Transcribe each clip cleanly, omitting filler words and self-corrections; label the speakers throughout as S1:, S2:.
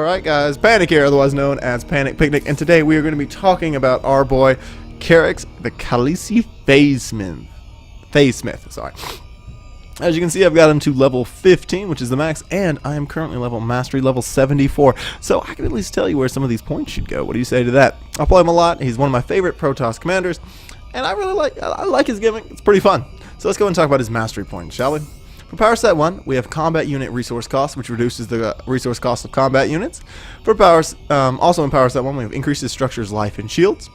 S1: Alright guys, Panic here, otherwise known as Panic Picnic, and today we are going to be talking about our boy Karax, the Khaleesi Phase-Smith, sorry. As you can see, I've got him to level 15, which is the max, and I am currently mastery level 74, so I can at least tell you where some of these points should go. What do you say to that? I play him a lot. He's one of my favorite Protoss commanders, and I like his gimmick. It's pretty fun. So let's go and talk about his mastery points, shall we? For power set 1, we have combat unit resource cost, which reduces the resource cost of combat units. For also in power set 1, we have increases structures, life, and shields.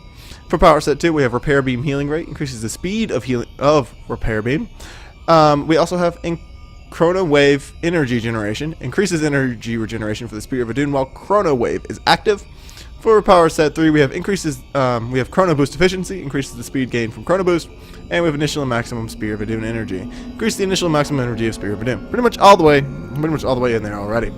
S1: For power set 2, we have repair beam healing rate, increases the speed of repair beam. We also have Chrono wave energy generation, increases energy regeneration for the Spear of Adun while Chrono wave is active. For power set 3, we have we have Chrono boost efficiency, increases the speed gain from Chrono boost, and we have initial and maximum Spear of Adun energy, increase the initial and maximum energy of Spear of Adun. Pretty much all the way in there already.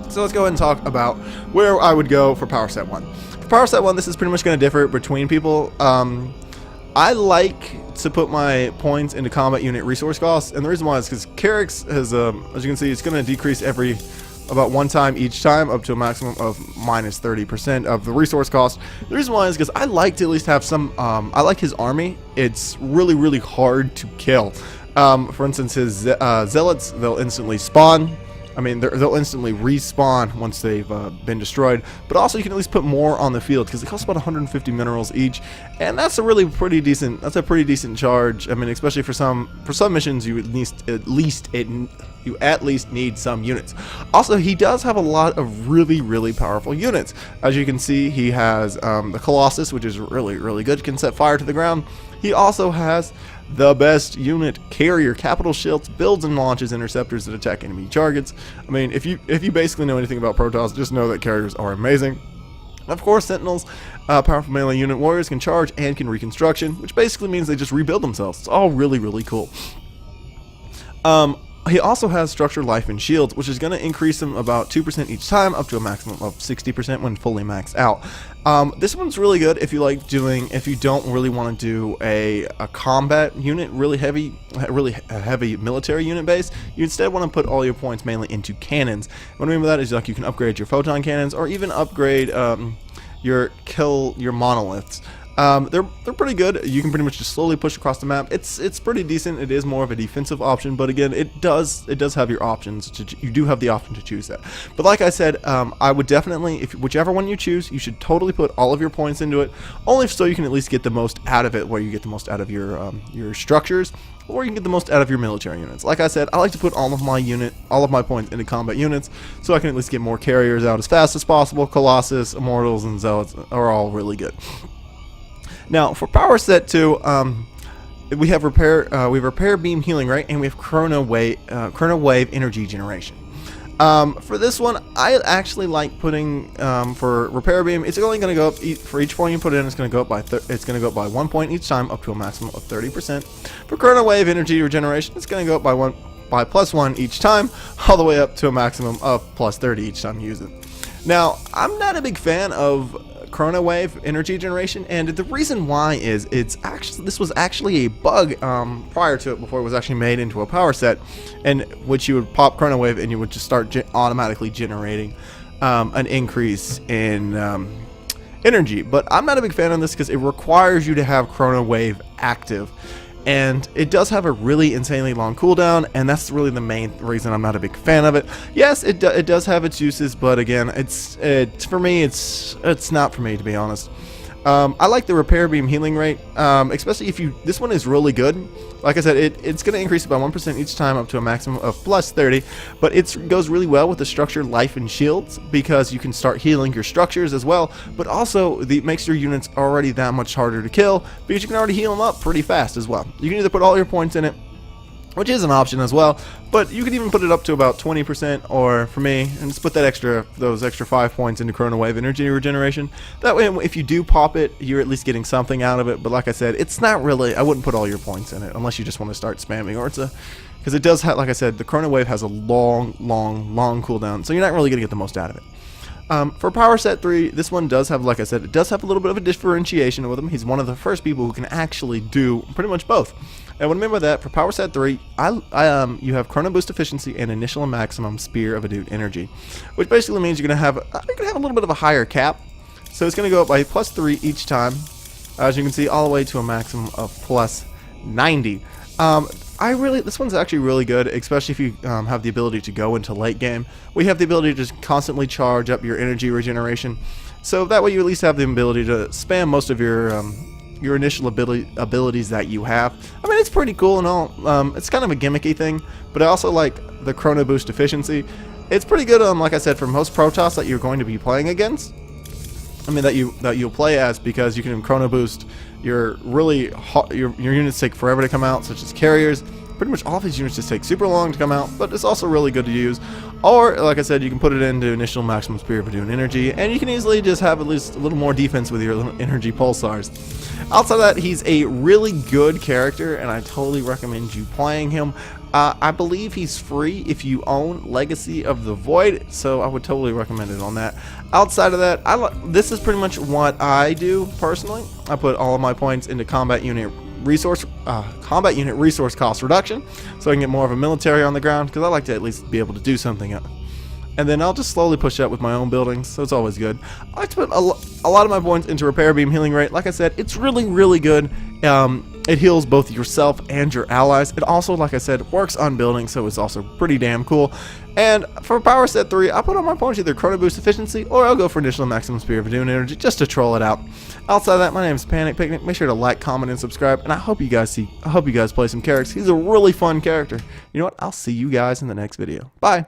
S1: So let's go ahead and talk about where I would go for power set 1. For power set 1, this is pretty much going to differ between people. I like to put my points into combat unit resource costs, and the reason why is because Karax has, as you can see, it's going to decrease about one time each time, up to a maximum of minus 30% of the resource cost. The reason why is because I like to at least have some, I like his army. It's really, really hard to kill. For instance, his zealots, they'll instantly spawn. I mean, they'll instantly respawn once they've been destroyed. But also, you can at least put more on the field because it costs about 150 minerals each, and that's a pretty decent charge. I mean, especially for some missions, you at least need some units. Also, he does have a lot of really, really powerful units. As you can see, he has the Colossus, which is really, really good, can set fire to the ground. He also has the best unit, Carrier, capital shields, builds and launches interceptors that attack enemy targets. I mean, if you basically know anything about Protoss, just know that carriers are amazing. Of course, Sentinels, powerful melee unit warriors, can charge and can reconstruction, which basically means they just rebuild themselves. It's all really, really cool. He also has structure, life, and shields, which is going to increase them about 2% each time, up to a maximum of 60% when fully maxed out. This one's really good if you don't really want to do a combat unit, really heavy military unit base. You instead want to put all your points mainly into cannons. What I mean by that is, like, you can upgrade your photon cannons, or even upgrade your monoliths. They're pretty good. You can pretty much just slowly push across the map. It's pretty decent. It is more of a defensive option, but again, it does have your options. You do have the option to choose that. But like I said, I would definitely, whichever one you choose, you should totally put all of your points into it, only so you can at least get the most out of it, where you get the most out of your structures, or you can get the most out of your military units. Like I said, I like to put all of my points into combat units, so I can at least get more carriers out as fast as possible. Colossus, Immortals, and Zealots are all really good. Now, for power set 2, we have repair beam healing rate, and we have Chrono wave energy generation. For this one, I actually like putting for repair beam. It's only going to go up for each point you put in. It's going to go up by 1 point each time, up to a maximum of 30%. For Chrono wave energy regeneration, it's going to go up by +1 each time, all the way up to a maximum of +30 each time you use it. Now, I'm not a big fan of Chrono wave energy generation, and the reason why is this was actually a bug prior to it, before it was actually made into a power set, in which you would pop Chrono wave and you would just start automatically generating an increase in energy. But I'm not a big fan of this because it requires you to have Chrono wave active, and it does have a really insanely long cooldown, and that's really the main reason I'm not a big fan of it. Yes, it does have its uses, but again, it's for me, it's not for me, to be honest. I like the repair beam healing rate, especially this one is really good. Like I said, it's going to increase by 1% each time, up to a maximum of +30, but it goes really well with the structure, life, and shields, because you can start healing your structures as well, but also it makes your units already that much harder to kill, because you can already heal them up pretty fast as well. You can either put all your points in it, which is an option as well, but you could even put it up to about 20%, or for me, and just put those extra 5 points into Chrono wave energy regeneration. That way, if you do pop it, you're at least getting something out of it. But like I said, it's not really, I wouldn't put all your points in it unless you just want to start spamming, or because it does have, like I said, the Chrono wave has a long cooldown, so you're not really going to get the most out of it. For power set 3, this one does have, like I said, it does have a little bit of a differentiation with him. He's one of the first people who can actually do pretty much both. And what I mean by that, for power set 3, you have chrono boost efficiency and initial and maximum spear of a dude energy, which basically means you're gonna have a little bit of a higher cap. So it's gonna go up by +3 each time, as you can see, all the way to a maximum of +90. This one's actually really good, especially if you have the ability to go into late game. We have the ability to just constantly charge up your energy regeneration, so that way you at least have the ability to spam most of your initial abilities that you have. I mean, it's pretty cool and all. It's kind of a gimmicky thing, but I also like the chrono boost efficiency. It's pretty good, like I said, for most Protoss that you're going to be playing against. I mean, that you'll play as, because you can chrono boost your units take forever to come out, such as carriers. Pretty much all of his units just take super long to come out, but it's also really good to use. Or, like I said, you can put it into initial maximum spear for doing energy, and you can easily just have at least a little more defense with your little energy pulsars. Outside of that, he's a really good character, and I totally recommend you playing him. I believe he's free if you own Legacy of the Void, so I would totally recommend it on that. Outside of that, this is pretty much what I do personally. I put all of my points into combat unit resource cost reduction, so I can get more of a military on the ground, because I like to at least be able to do something. And then I'll just slowly push up with my own buildings, so it's always good. I like to put a lot of my points into repair beam healing rate. Like I said, it's really, really good. It heals both yourself and your allies. It also, like I said, works on buildings, so it's also pretty damn cool. And for power set 3, I put on my points either chrono boost efficiency, or I'll go for initial maximum spear of doing energy, just to troll it out. Outside of that, my name is Panic Picnic. Make sure to like, comment, and subscribe. And I hope you guys play some Karax. He's a really fun character. You know what? I'll see you guys in the next video. Bye.